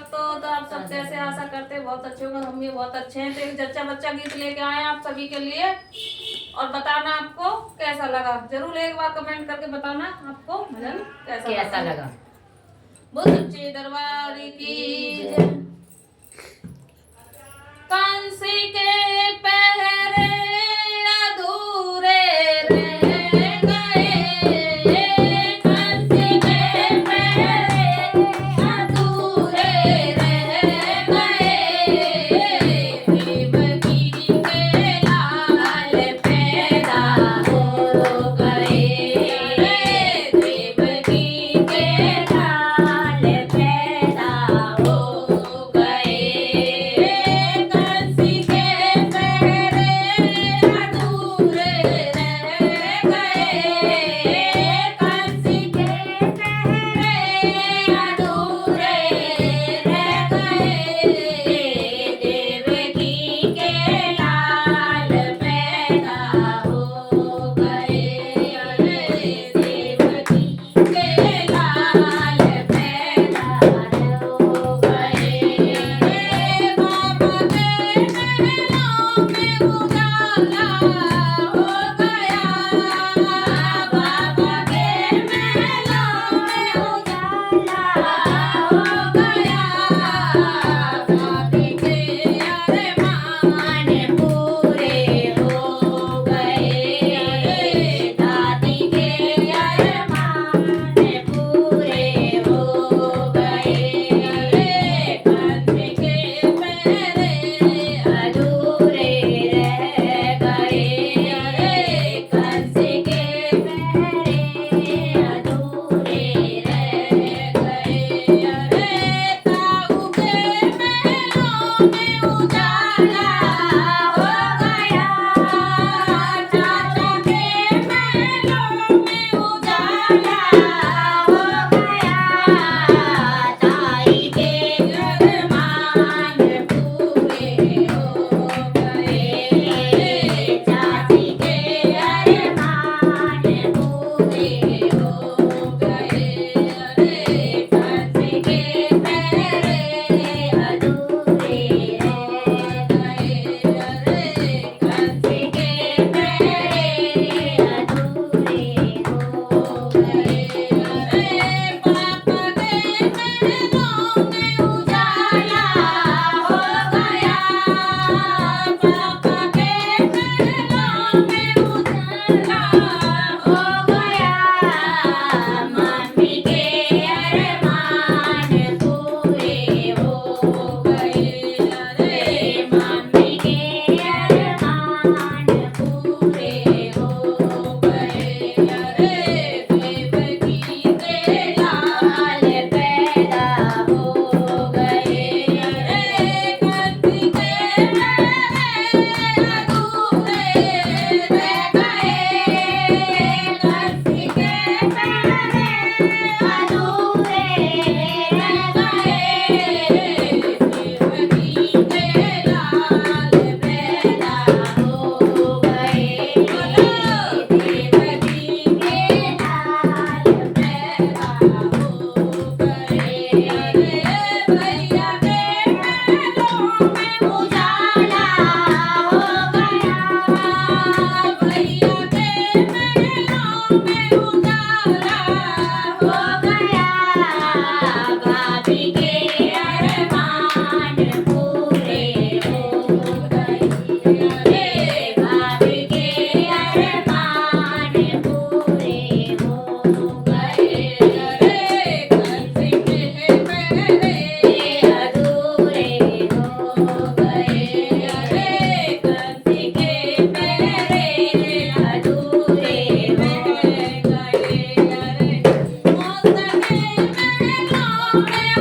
तो आप सब जैसे आशा करते हैं बहुत अच्छे होंगे, हम भी बहुत अच्छे हैं। तो एक जच्चा बच्चा गीत लेके आए हैं आप सभी के लिए, और बताना आपको कैसा लगा। जरूर एक बार कमेंट करके बताना आपको भजन कैसा लगा। बोल सच्चे दरबार की जय। कांसी के पहरे अधूरे रह गए, कांसी के पहरे अधूरे रह गए। देवकी के लाल पैदा हो गए, देवकी के लाल पैदा हो गए। कांसी के पहरे अधूरे रह गए, कांसी के पहरे अधूरे रह गए। देवकी के लाल पैदा हो गए, देवकी के लाल पैदा हो गए। बाबा के महलों में उजाला हो गया, बाबा के महलों में उजाला हो गया। दादी के अरमान पूरे हो गए, दादी के अरमान पूरे हो गए। कांसी के पहरे अधूरे रह गए, कांसी के पहरे अधूरे रह गए। ताऊ के महलों में उजाला हो गया, चाचा के महलों में उजाला हो गया। ताई के अरमान पूरे हो गए, चाची के अरमान पूरे हो गए। कांसी के पहरे अधूरे रह गए, कांसी के पहरे अधूरे हो गए। पापा के महलों में उजाला हो गया, पापा के महलों में उजाला हो गया। मम्मी के अरमान पूरे हो गए, मम्मी के अरमान पूरे हो गए। देवकी के लाल पैदा हो गए, कांसी के पहरे अधूरे रह गए, कांसी के पहरे अधूरे रह गए। देवकी के लाल पैदा हो गए, देवकी के लाल पैदा हो गए। भैया के महलों में उजाला हो गया, भैया के महलों में उजाला हो गया। भाभी के अरमान पूरे हो गए, भाभी के अरमान पूरे हो गए। कांसी के पहरे अधूरे हो गए, कांसी के पहरे अधूरे रह गए। मौत के महलों में